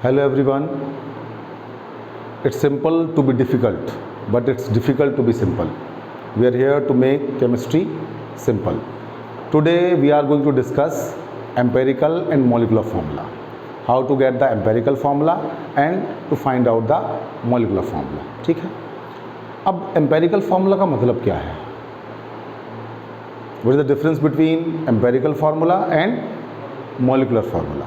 Hello everyone. It's simple to be difficult, but it's difficult to be simple. We are here to make chemistry simple. Today we are going to discuss empirical and molecular formula. How to get the empirical formula and to find out the molecular formula. ठीक है? अब empirical formula का मतलब क्या है? What is the difference between empirical formula and molecular formula?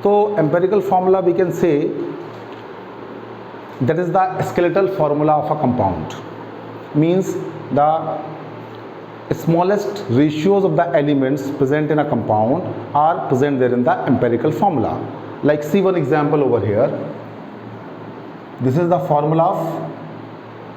So empirical formula we can say that is the skeletal formula of a compound, means the smallest ratios of the elements present in a compound are present there in the empirical formula. Like see one example over here. This is the formula of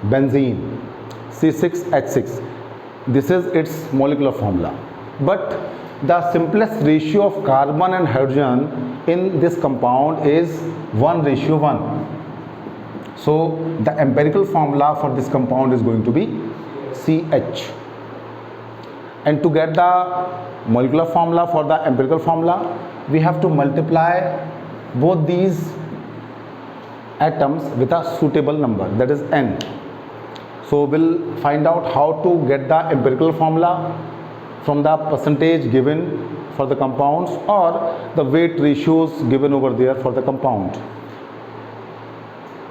benzene, C6H6. This is its molecular formula, but the simplest ratio of carbon and hydrogen in this compound is 1:1. So the empirical formula for this compound is going to be CH. And to get the molecular formula for the empirical formula, we have to multiply both these atoms with a suitable number, that is n. So we'll find out how to get the empirical formula from the percentage given for the compounds or the weight ratios given over there for the compound.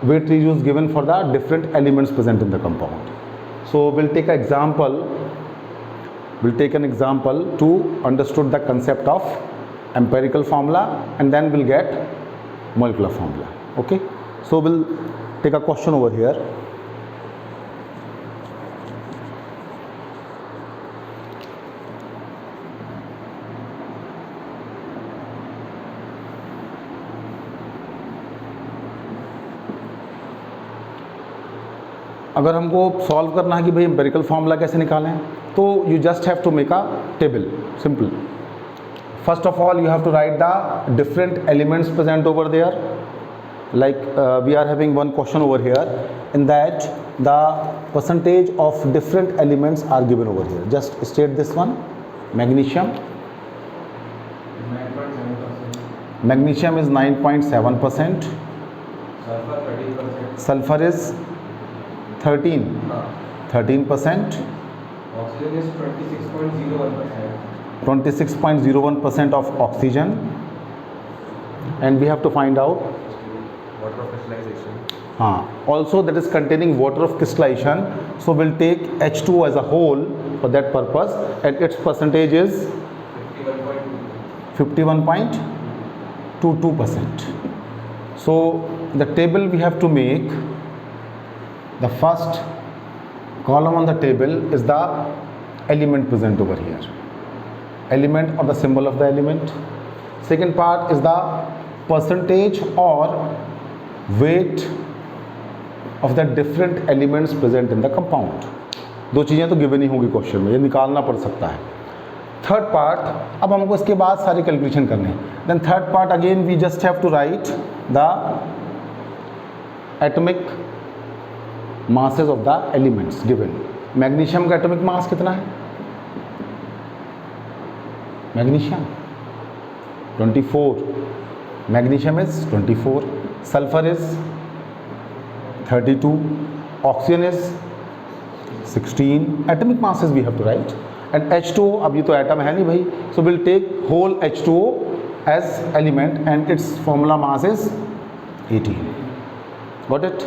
Weight ratios given for the different elements present in the compound. So we'll take an example. We'll take an example to understood the concept of empirical formula, and then we'll get molecular formula. Okay. So we'll take a question over here. अगर हमको solve करना है कि भाई empirical formula कैसे निकालें, तो you just have to make a table. Simple. First of all you have to write the different elements present over there. Like we are having one question over here in that the percentage of different elements are given over here. Just state this one. Magnesium is 9.7%. Sulphur is 13%. Oxygen is 26.01%. 26.01% of oxygen. And we have to find out Water of crystallization. Also that is containing water of crystallization. So we'll take H2O as a whole for that purpose, and its percentage is 51.22%. So the table we have to make. The first column on the table is the element present over here. Element or the symbol of the element. Second part is the percentage or weight of the different elements present in the compound. दो चीज़ें तो given ही होंगी question में, ये निकालना पड़ सकता है. थर्ड पार्ट, अब हमको इसके बाद सारी कैलकुलेशन करने हैं. Then third part again we just have to write the atomic masses of the elements given. Magnesium का एटॉमिक मास कितना है? Magnesium 24. Magnesium is 24. Sulphur is 32. Oxygen is 16. Atomic masses we have to write. And H2O, अब ये तो atom है नहीं भाई, so will take whole H2O as element and its formula mass is 18. Got it?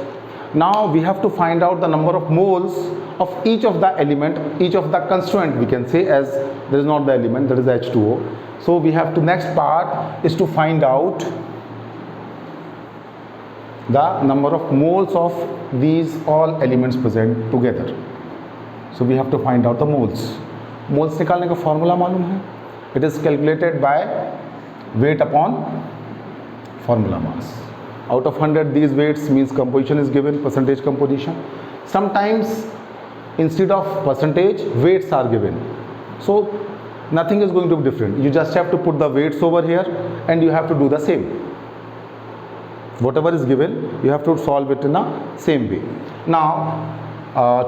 Now we have to find out the number of moles of each of the element, each of the constituent we can say, as there is not the element, that is the H2O. So we have to, next part is to find out the number of moles of these all elements present together. So we have to find out the moles. Moles निकालने का formula मालूम है? It is calculated by weight upon formula mass. Out of 100, these weights means composition is given, percentage composition. Sometimes instead of percentage, weights are given. So nothing is going to be different. You just have to put the weights over here and you have to do the same. Whatever is given, you have to solve it in the same way. Now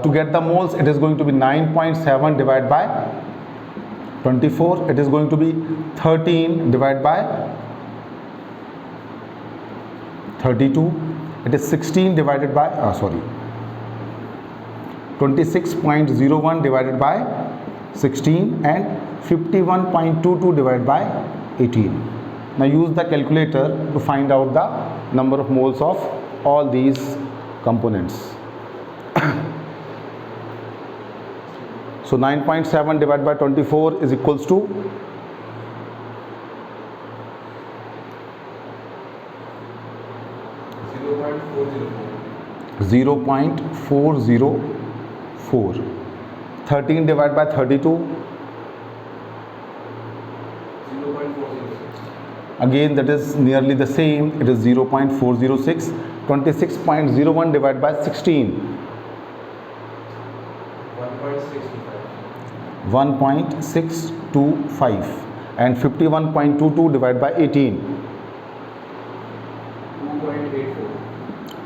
to get the moles, it is going to be 9.7 divided by 24. It is going to be 13 divided by 32. It is 16 divided by 26.01 divided by 16 and 51.22 divided by 18. Now use the calculator to find out the number of moles of all these components. So 9.7 divided by 24 is equals to 0.404. 13 divided by 32, again that is nearly the same, it is 0.406. 26.01 divided by 16, 1.625, and 51.22 divided by 18,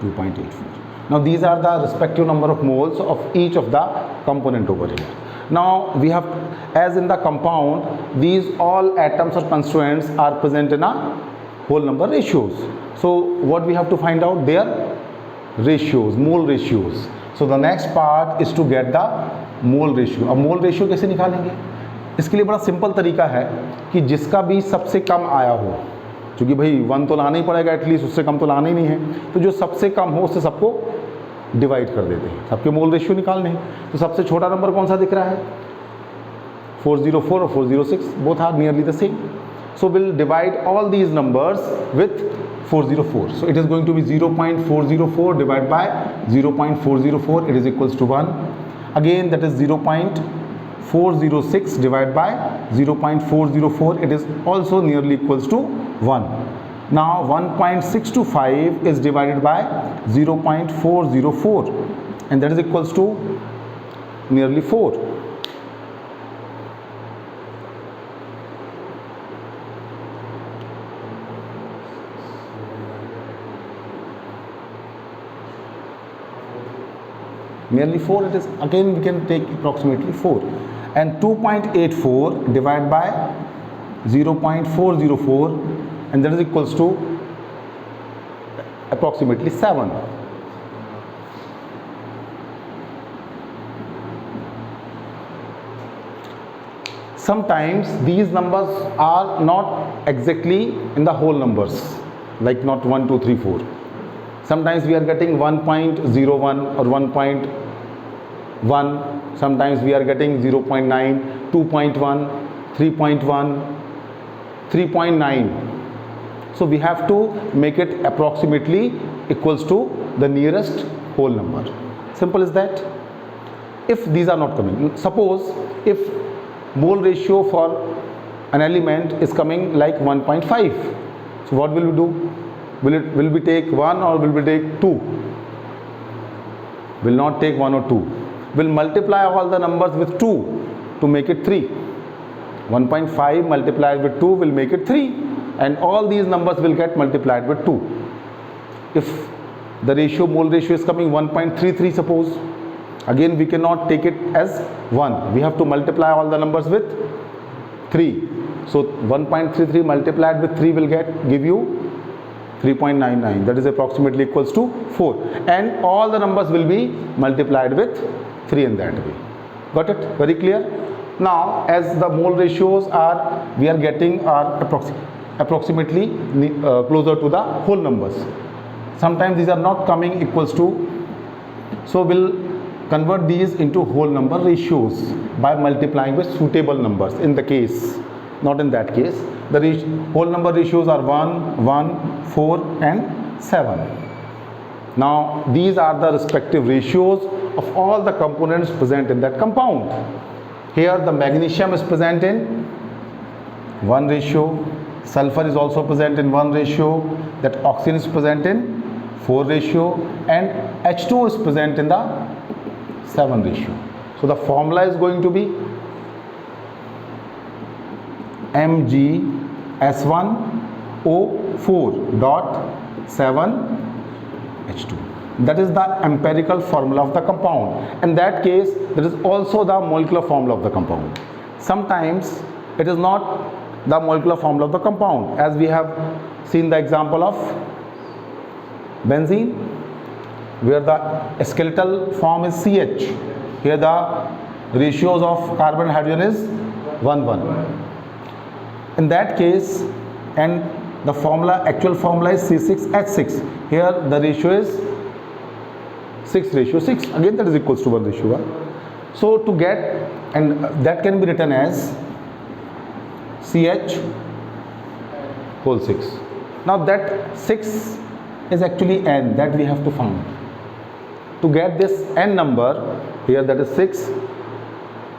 2.84. Now these are the respective number of moles of each of the component over here. Now we have, as in the compound, these all atoms or constituents are present in a whole number ratios. So what we have to find out? Their ratios, mole ratios. So the next part is to get the mole ratio. अब mole ratio कैसे निकालेंगे? इसके लिए बड़ा simple तरीका है कि जिसका भी सबसे कम आया हो, क्योंकि भाई 1 तो लाना ही पड़ेगा एटलीस्ट, उससे कम तो लाना ही नहीं है, तो जो सबसे कम हो उससे सबको डिवाइड कर देते हैं, सबके मोल रेशियो निकालने हैं. तो सबसे छोटा नंबर कौन सा दिख रहा है? 404 और 406, both are nearly the same. So we'll divide all these numbers with 404. So it is going to be 0.404 divided by 0.404, it is equals to 1. Again that is 0.406 divided by 0.404, it is also nearly equals to 1. Now 1.625 is divided by 0.404 and that is equals to nearly 4. Nearly 4 it is, again we can take approximately 4, and 2.84 divided by 0.404 and that is equals to approximately 7. Sometimes these numbers are not exactly in the whole numbers, like not 1, 2, 3, 4. Sometimes we are getting 1.01 or 1.1, sometimes we are getting 0.9, 2.1, 3.1, 3.9. So we have to make it approximately equals to the nearest whole number. Simple as that. If these are not coming, suppose if mole ratio for an element is coming like 1.5, so what will we do? Will we take 1 or will we take 2? Will not take 1 or 2. Will multiply all the numbers with 2 to make it 3. 1.5 multiplied with 2 will make it 3, and all these numbers will get multiplied with 2. If the ratio, mole ratio is coming 1.33 suppose, again we cannot take it as 1. We have to multiply all the numbers with 3. So 1.33 multiplied with 3 will give you 3.99, that is approximately equals to 4, and all the numbers will be multiplied with 3 in that way. Got it? Very clear? Now as the mole ratios are, we are getting are approximately closer to the whole numbers. Sometimes these are not coming equals to, so we'll convert these into whole number ratios by multiplying with suitable numbers. In the case, not in that case, the whole number ratios are 1, 1, 4 and 7. Now these are the respective ratios of all the components present in that compound. Here the magnesium is present in 1 ratio, sulfur is also present in 1 ratio, that oxygen is present in 4 ratio, and H2 is present in the 7 ratio. So the formula is going to be MgS1O4.7H2. That is the empirical formula of the compound. In that case, that is also the molecular formula of the compound. Sometimes it is not the molecular formula of the compound, as we have seen the example of Benzene, where the skeletal form is CH. Here the ratios of carbon and hydrogen is 1 1. In that case, and the formula, actual formula is C6H6. Here the ratio is 6:6. Again, that is equals to 1:1. So to get, and that can be written as CH whole 6. Now that 6 is actually n that we have to find. To get this n number here, that is 6,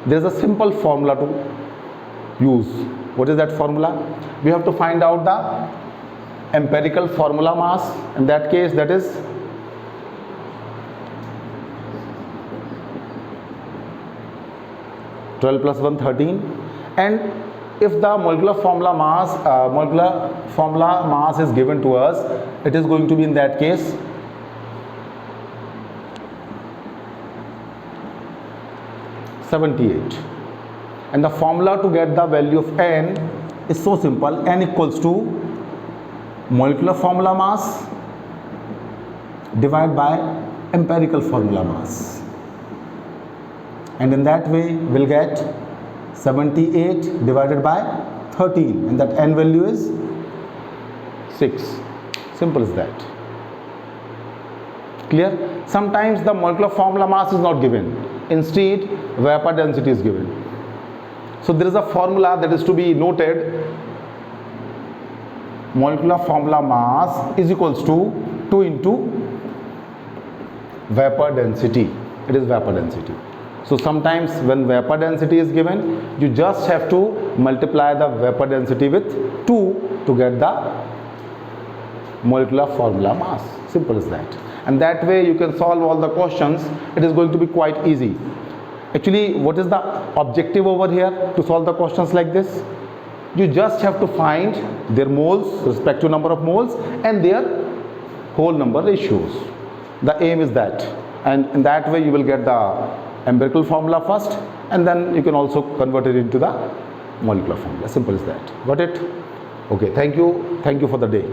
there is a simple formula to use. What is that formula? We have to find out the empirical formula mass. In that case, that is (12 plus 1 13), and if the molecular formula mass is given to us, it is going to be in that case 78. And the formula to get the value of n is so simple: n equals to molecular formula mass divided by empirical formula mass, and in that way we'll get 78 divided by 13, and that n value is 6. Simple as that. Clear? Sometimes the molecular formula mass is not given, instead vapor density is given. So there is a formula that is to be noted: molecular formula mass is equals to 2 into vapor density. It is vapor density. So sometimes when vapor density is given, you just have to multiply the vapor density with 2 to get the molecular formula mass. Simple as that. And that way you can solve all the questions. It is going to be quite easy. Actually, what is the objective over here to solve the questions like this? You just have to find their moles, respective number of moles, and their whole number ratios. The aim is that, and in that way you will get the empirical formula first, and then you can also convert it into the molecular formula. Simple as that. Got it? Okay, thank you for the day.